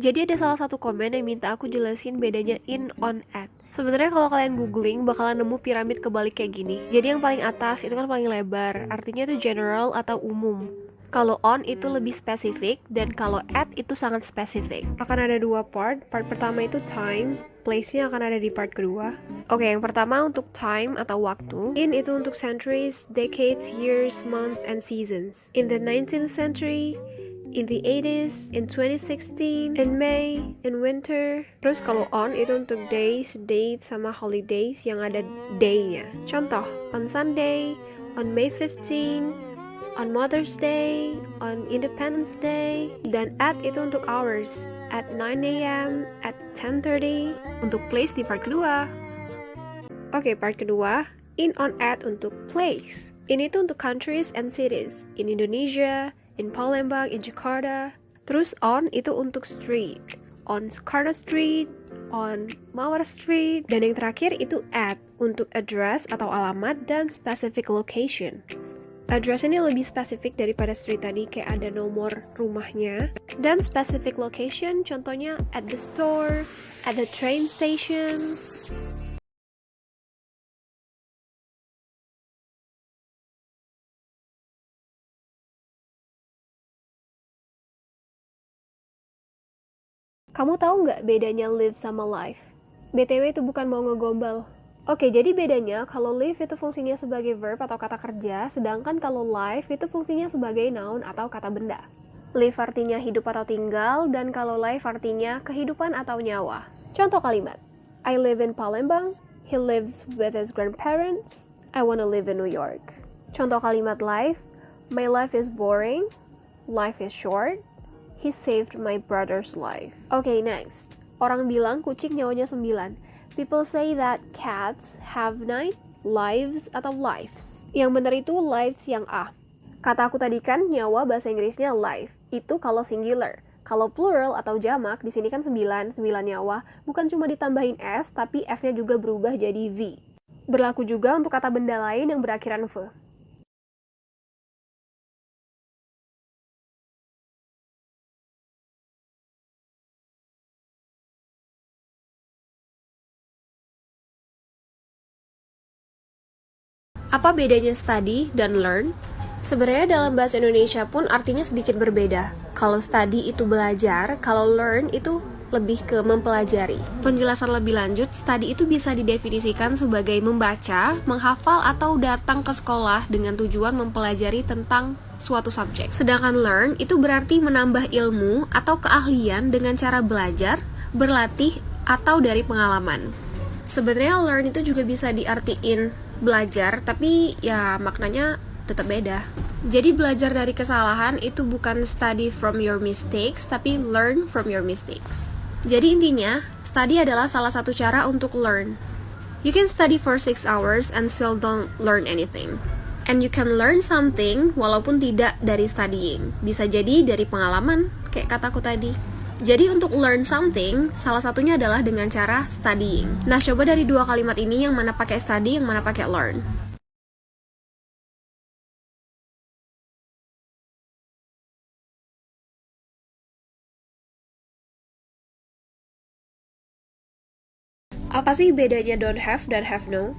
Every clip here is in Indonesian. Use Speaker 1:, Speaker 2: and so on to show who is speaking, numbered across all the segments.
Speaker 1: Jadi ada salah satu komen yang minta aku jelasin bedanya in, on, at. Sebenarnya kalau kalian googling bakalan nemu piramid kebalik kayak gini. Jadi yang paling atas itu kan paling lebar, artinya itu general atau umum. Kalau on itu lebih spesifik, dan kalau at itu sangat spesifik. Akan ada dua part pertama itu time, place-nya akan ada di part kedua. Oke, yang pertama untuk time atau waktu. In itu untuk centuries, decades, years, months, and seasons. In the 19th century, in the 80s, in 2016, in May, in winter. Terus kalau on itu untuk days, dates, sama holidays yang ada day-nya. Contoh, on Sunday, on May 15, on Mother's Day, on Independence Day. Dan at itu untuk hours, at 9 a.m., at 10:30. Untuk place di part kedua. Oke, part kedua, in, on, at untuk place. Ini tuh untuk countries and cities. In Indonesia, in Palembang, in Jakarta. Terus on itu untuk street, on Soekarno Street, on Mawar Street. Dan yang terakhir itu at untuk address atau alamat dan specific location. Address ini lebih spesifik daripada street tadi, kayak ada nomor rumahnya. Dan specific location contohnya at the store, at the train station. Kamu tahu nggak bedanya live sama life? BTW itu bukan mau ngegombal. Oke, jadi bedanya kalau live itu fungsinya sebagai verb atau kata kerja, sedangkan kalau life itu fungsinya sebagai noun atau kata benda. Live artinya hidup atau tinggal, dan kalau life artinya kehidupan atau nyawa. Contoh kalimat, I live in Palembang, he lives with his grandparents, I wanna live in New York. Contoh kalimat life, my life is boring, life is short, he saved my brother's life. Okay, next. Orang bilang kucing nyawanya 9. People say that cats have 9 lives atau lives. Yang benar itu lives yang A. Kata aku tadi kan nyawa bahasa Inggrisnya life. Itu kalau singular. Kalau plural atau jamak, di sini kan 9 nyawa, bukan cuma ditambahin S, tapi F-nya juga berubah jadi V. Berlaku juga untuk kata benda lain yang berakhiran V. Apa bedanya study dan learn? Sebenarnya dalam bahasa Indonesia pun artinya sedikit berbeda. Kalau study itu belajar, kalau learn itu lebih ke mempelajari. Penjelasan lebih lanjut, study itu bisa didefinisikan sebagai membaca, menghafal, atau datang ke sekolah dengan tujuan mempelajari tentang suatu subjek. Sedangkan learn itu berarti menambah ilmu atau keahlian dengan cara belajar, berlatih, atau dari pengalaman. Sebenarnya learn itu juga bisa diartiin belajar, tapi ya maknanya tetap beda. Jadi belajar dari kesalahan itu bukan study from your mistakes, tapi learn from your mistakes. Jadi intinya, study adalah salah satu cara untuk learn. You can study for 6 hours and still don't learn anything. And you can learn something walaupun tidak dari studying. Bisa jadi dari pengalaman, kayak kataku tadi. Jadi untuk learn something, salah satunya adalah dengan cara studying. Nah, coba dari dua kalimat ini yang mana pakai study, yang mana pakai learn. Apa sih bedanya don't have dan have no?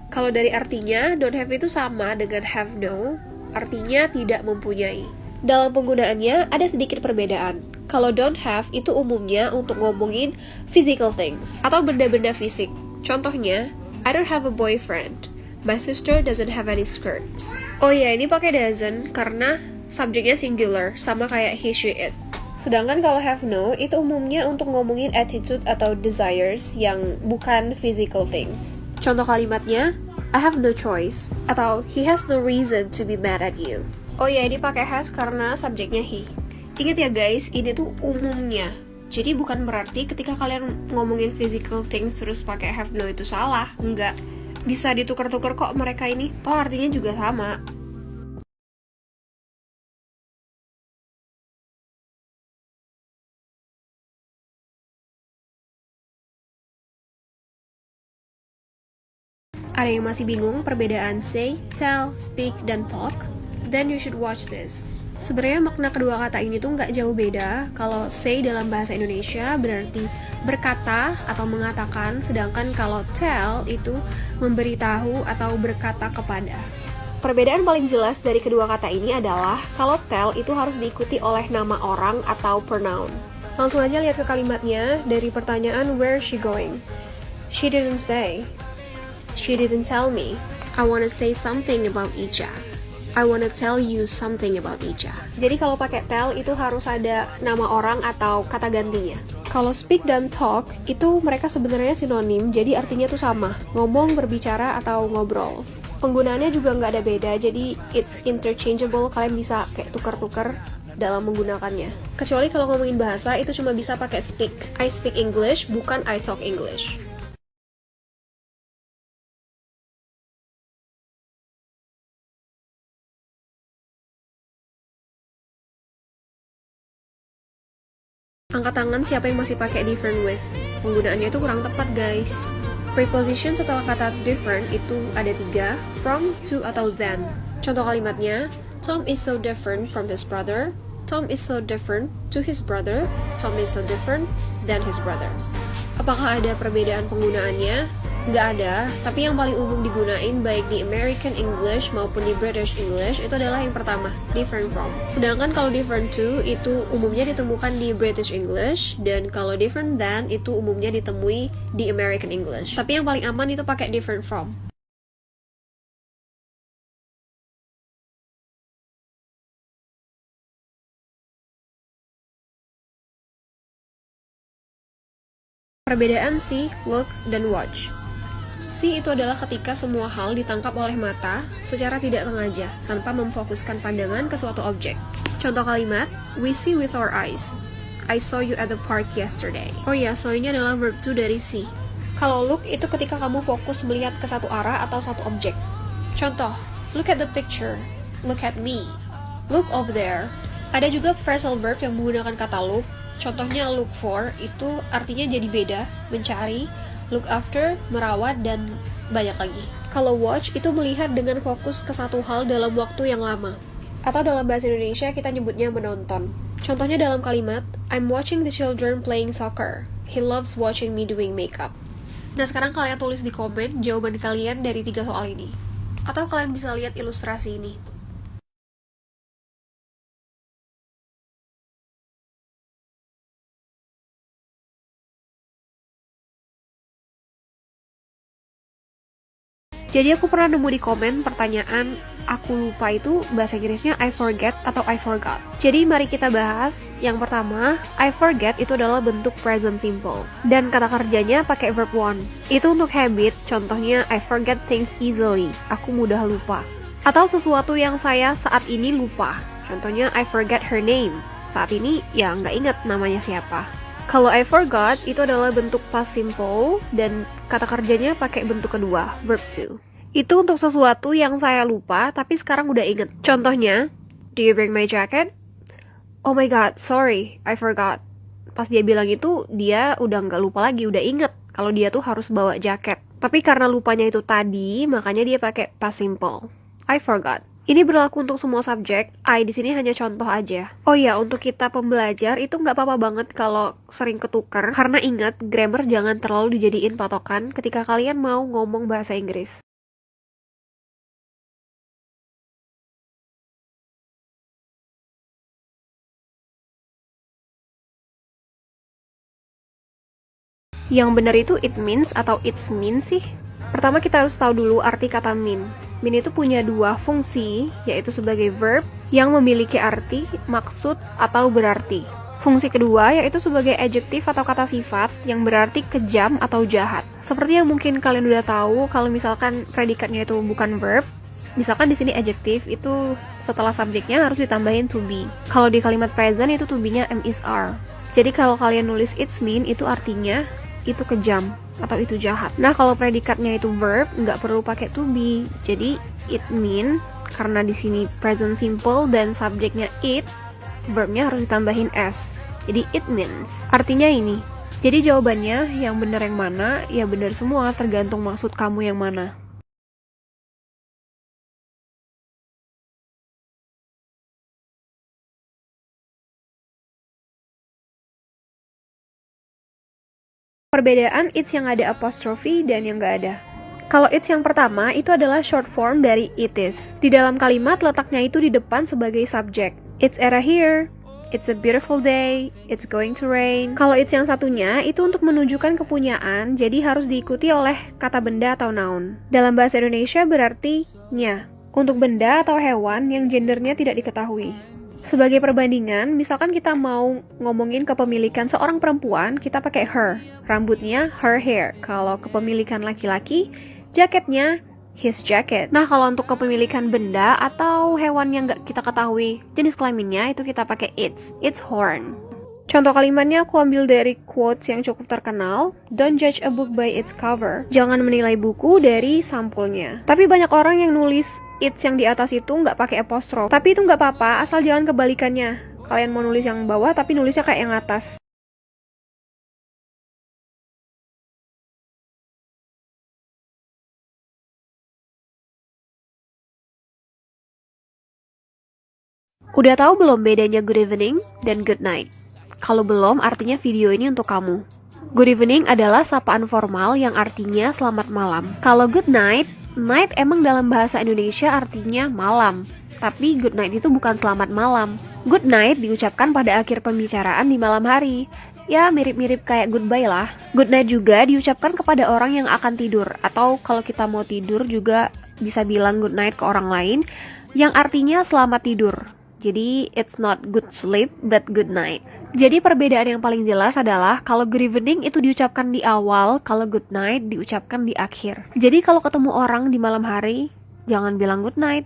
Speaker 1: Kalau dari artinya, don't have itu sama dengan have no, artinya tidak mempunyai. Dalam penggunaannya ada sedikit perbedaan. Kalau don't have itu umumnya untuk ngomongin physical things atau benda-benda fisik. Contohnya, I don't have a boyfriend. My sister doesn't have any skirts. Oh ya, ini pakai doesn't karena subjeknya singular, sama kayak he, she, it. Sedangkan kalau have no itu umumnya untuk ngomongin attitude atau desires yang bukan physical things. Contoh kalimatnya, I have no choice, atau he has no reason to be mad at you. Oh ya, ini pakai has karena subjeknya he. Ingat ya guys, ini tuh umumnya. Jadi bukan berarti ketika kalian ngomongin physical things terus pakai have no itu salah. Enggak. Bisa ditukar-tukar kok mereka ini. Toh artinya juga sama. Ada yang masih bingung perbedaan say, tell, speak, dan talk? Then you should watch this. Sebenarnya makna kedua kata ini tuh nggak jauh beda. Kalau say dalam bahasa Indonesia berarti berkata atau mengatakan, sedangkan kalau tell itu memberitahu atau berkata kepada. Perbedaan paling jelas dari kedua kata ini adalah kalau tell itu harus diikuti oleh nama orang atau pronoun. Langsung aja lihat ke kalimatnya dari pertanyaan where is she going. She didn't say. She didn't tell me. I wanna say something about Icha. I wanna tell you something about Icha. Jadi kalau pakai tell itu harus ada nama orang atau kata gantinya. Kalau speak dan talk itu mereka sebenarnya sinonim, jadi artinya tuh sama, ngomong, berbicara, atau ngobrol. Penggunaannya juga nggak ada beda, jadi it's interchangeable, kalian bisa kayak tuker-tuker dalam menggunakannya. Kecuali kalau ngomongin bahasa itu cuma bisa pakai speak. I speak English, bukan I talk English. Angkat tangan siapa yang masih pakai different with. Penggunaannya itu kurang tepat, guys. Preposition setelah kata different itu ada 3, from, to, atau than. Contoh kalimatnya, Tom is so different from his brother. Tom is so different to his brother. Tom is so different than his brother. Apakah ada perbedaan penggunaannya? Nggak ada, tapi yang paling umum digunain baik di American English maupun di British English itu adalah yang pertama, different from. Sedangkan kalau different to itu umumnya ditemukan di British English, dan kalau different than itu umumnya ditemui di American English. Tapi yang paling aman itu pakai different from. Perbedaan see, look, dan watch. See itu adalah ketika semua hal ditangkap oleh mata secara tidak sengaja, tanpa memfokuskan pandangan ke suatu objek. Contoh kalimat, we see with our eyes. I saw you at the park yesterday. Oh iya, so ini adalah verb to dari see. Kalau look itu ketika kamu fokus melihat ke satu arah atau satu objek. Contoh, look at the picture. Look at me. Look over there. Ada juga phrasal verb yang menggunakan kata look. Contohnya look for, itu artinya jadi beda, mencari, look after, merawat, dan banyak lagi. Kalau watch, itu melihat dengan fokus ke satu hal dalam waktu yang lama. Atau dalam bahasa Indonesia, kita nyebutnya menonton. Contohnya dalam kalimat, I'm watching the children playing soccer. He loves watching me doing makeup. Nah, sekarang kalian tulis di komen jawaban kalian dari 3 soal ini. Atau kalian bisa lihat ilustrasi ini. Jadi aku pernah nemu di komen pertanyaan aku lupa itu bahasa Inggrisnya I forget atau I forgot. Jadi mari kita bahas. Yang pertama, I forget itu adalah bentuk present simple. Dan kata kerjanya pakai verb one. Itu untuk habit, contohnya I forget things easily. Aku mudah lupa. Atau sesuatu yang saya saat ini lupa. Contohnya I forget her name. Saat ini ya nggak ingat namanya siapa. Kalau I forgot itu adalah bentuk past simple dan kata kerjanya pakai bentuk kedua, verb to. Itu untuk sesuatu yang saya lupa tapi sekarang udah inget. Contohnya, do you bring my jacket? Oh my god, sorry, I forgot. Pas dia bilang itu, dia udah nggak lupa lagi, udah inget kalau dia tuh harus bawa jaket. Tapi karena lupanya itu tadi, makanya dia pakai past simple. I forgot. Ini berlaku untuk semua subjek, I di sini hanya contoh aja. Oh iya, untuk kita pembelajar itu nggak apa-apa banget kalau sering ketukar, karena ingat, grammar jangan terlalu dijadiin patokan ketika kalian mau ngomong bahasa Inggris. Yang benar itu it means atau it's mean sih? Pertama kita harus tahu dulu arti kata mean. Mean itu punya 2 fungsi, yaitu sebagai verb yang memiliki arti, maksud, atau berarti. Fungsi kedua yaitu sebagai adjektif atau kata sifat yang berarti kejam atau jahat. Seperti yang mungkin kalian udah tahu, kalau misalkan predikatnya itu bukan verb, misalkan di sini adjektif itu setelah subjeknya harus ditambahin to be. Kalau di kalimat present itu to be-nya am is are. Jadi kalau kalian nulis it's mean itu artinya itu kejam atau itu jahat. Nah, kalau predikatnya itu verb, nggak perlu pakai to be. Jadi it mean, karena di sini present simple dan subjeknya it, verbnya harus ditambahin s. Jadi it means. Artinya ini. Jadi jawabannya yang benar yang mana? Ya benar semua, tergantung maksud kamu yang mana. Perbedaan it's yang ada apostrophe dan yang nggak ada. Kalau it's yang pertama, itu adalah short form dari it is. Di dalam kalimat, letaknya itu di depan sebagai subjek. It's era here, it's a beautiful day, it's going to rain. Kalau it's yang satunya, itu untuk menunjukkan kepunyaan, jadi harus diikuti oleh kata benda atau noun. Dalam bahasa Indonesia berarti nya, untuk benda atau hewan yang gendernya tidak diketahui. Sebagai perbandingan, misalkan kita mau ngomongin kepemilikan seorang perempuan, kita pakai her. Rambutnya her hair. Kalau kepemilikan laki-laki, jaketnya his jacket. Nah, kalau untuk kepemilikan benda atau hewan yang nggak kita ketahui jenis kelaminnya, itu kita pakai its horn. Contoh kalimatnya aku ambil dari quotes yang cukup terkenal. Don't judge a book by its cover. Jangan menilai buku dari sampulnya. Tapi banyak orang yang nulis it's yang di atas itu nggak pakai apostrof. Tapi itu nggak apa-apa, asal jangan kebalikannya. Kalian mau nulis yang bawah, tapi nulisnya kayak yang atas. Udah tahu belum bedanya good evening dan good night? Kalau belum, artinya video ini untuk kamu. Good evening adalah sapaan formal yang artinya selamat malam. Kalau good night, night emang dalam bahasa Indonesia artinya malam. Tapi good night itu bukan selamat malam. Good night diucapkan pada akhir pembicaraan di malam hari. Ya, mirip-mirip kayak goodbye lah. Good night juga diucapkan kepada orang yang akan tidur. Atau kalau kita mau tidur juga bisa bilang good night ke orang lain, yang artinya selamat tidur. Jadi, it's not good sleep, but good night. Jadi, perbedaan yang paling jelas adalah kalau good evening itu diucapkan di awal, kalau good night diucapkan di akhir. Jadi, kalau ketemu orang di malam hari, jangan bilang good night.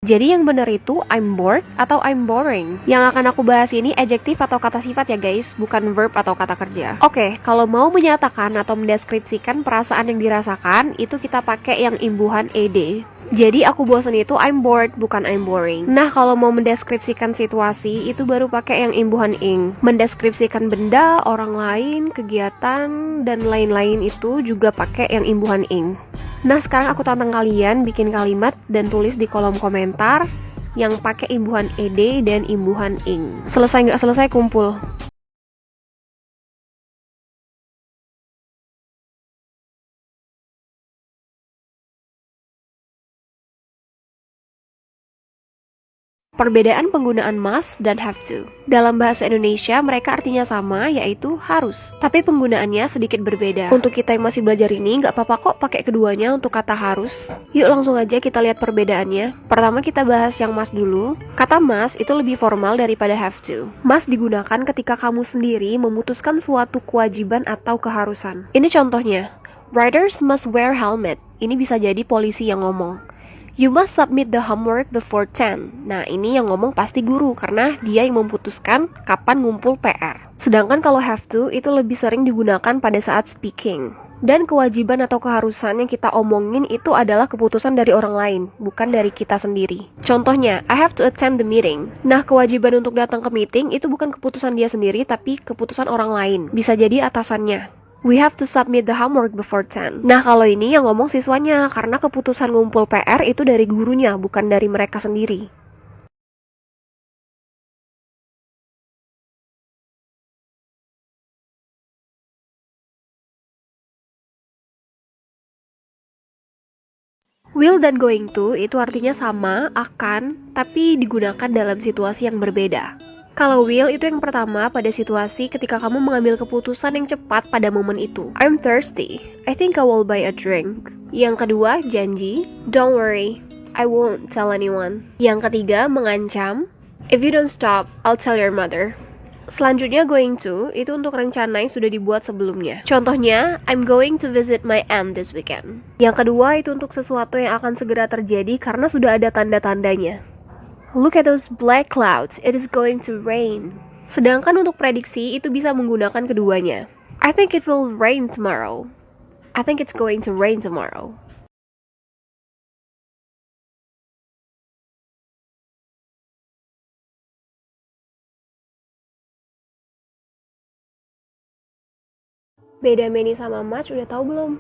Speaker 1: Jadi yang benar itu I'm bored atau I'm boring. Yang akan aku bahas ini adjektif atau kata sifat ya guys, bukan verb atau kata kerja. Oke, kalau mau menyatakan atau mendeskripsikan perasaan yang dirasakan, itu kita pakai yang imbuhan ed. Jadi aku bosan itu I'm bored, bukan I'm boring. Nah, kalau mau mendeskripsikan situasi, itu baru pakai yang imbuhan ing. Mendeskripsikan benda, orang lain, kegiatan, dan lain-lain itu juga pakai yang imbuhan ing. Nah, sekarang aku tantang kalian bikin kalimat dan tulis di kolom komentar yang pakai imbuhan ed dan imbuhan ing. Selesai nggak selesai kumpul. Perbedaan penggunaan must dan have to. Dalam bahasa Indonesia, mereka artinya sama, yaitu harus. Tapi penggunaannya sedikit berbeda. Untuk kita yang masih belajar ini, nggak apa-apa kok pakai keduanya untuk kata harus. Yuk langsung aja kita lihat perbedaannya. Pertama kita bahas yang must dulu. Kata must itu lebih formal daripada have to. Must digunakan ketika kamu sendiri memutuskan suatu kewajiban atau keharusan. Ini contohnya. Riders must wear helmet. Ini bisa jadi polisi yang ngomong. You must submit the homework before 10. Nah, ini yang ngomong pasti guru karena dia yang memutuskan kapan ngumpul PR. Sedangkan kalau have to itu lebih sering digunakan pada saat speaking. Dan kewajiban atau keharusan yang kita omongin itu adalah keputusan dari orang lain, bukan dari kita sendiri. Contohnya, I have to attend the meeting. Nah, kewajiban untuk datang ke meeting itu bukan keputusan dia sendiri, tapi keputusan orang lain. Bisa jadi atasannya. We have to submit the homework before 10. Nah, kalau ini yang ngomong siswanya, karena keputusan ngumpul PR itu dari gurunya, bukan dari mereka sendiri. Will dan going to itu artinya sama, akan, tapi digunakan dalam situasi yang berbeda. Kalau will itu yang pertama pada situasi ketika kamu mengambil keputusan yang cepat pada momen itu. I'm thirsty. I think I will buy a drink. Yang kedua, janji. Don't worry. I won't tell anyone. Yang ketiga, mengancam. If you don't stop, I'll tell your mother. Selanjutnya going to, itu untuk rencana yang sudah dibuat sebelumnya. Contohnya, I'm going to visit my aunt this weekend. Yang kedua, itu untuk sesuatu yang akan segera terjadi karena sudah ada tanda-tandanya. Look at those black clouds, it is going to rain. Sedangkan untuk prediksi itu bisa menggunakan keduanya. I think it will rain tomorrow. I think it's going to rain tomorrow. Beda many sama much udah tahu belum?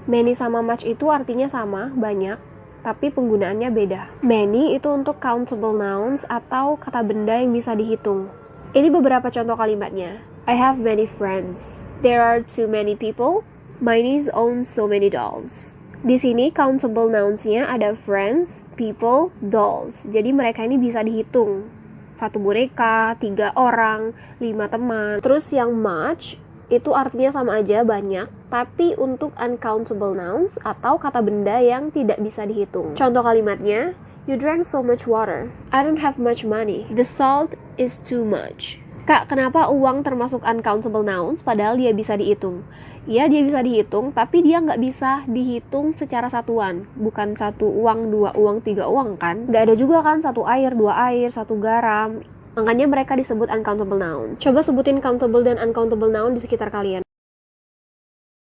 Speaker 1: Many sama much itu artinya sama, banyak, tapi penggunaannya beda. Many itu untuk countable nouns atau kata benda yang bisa dihitung. Ini beberapa contoh kalimatnya. I have many friends. There are too many people. My niece owns so many dolls. Di sini countable nouns-nya ada friends, people, dolls. Jadi mereka ini bisa dihitung. 1 boneka, 3 orang, 5 teman. Terus yang much itu artinya sama aja, banyak, tapi untuk uncountable nouns atau kata benda yang tidak bisa dihitung. Contoh kalimatnya, you drank so much water. I don't have much money. The salt is too much. Kak, kenapa uang termasuk uncountable nouns padahal dia bisa dihitung? Ya, dia bisa dihitung, tapi dia nggak bisa dihitung secara satuan. Bukan 1 uang, 2 uang, 3 uang kan? Nggak ada juga kan 1 air, 2 air, 1 garam. Makanya mereka disebut uncountable nouns. Coba sebutin countable dan uncountable noun di sekitar kalian.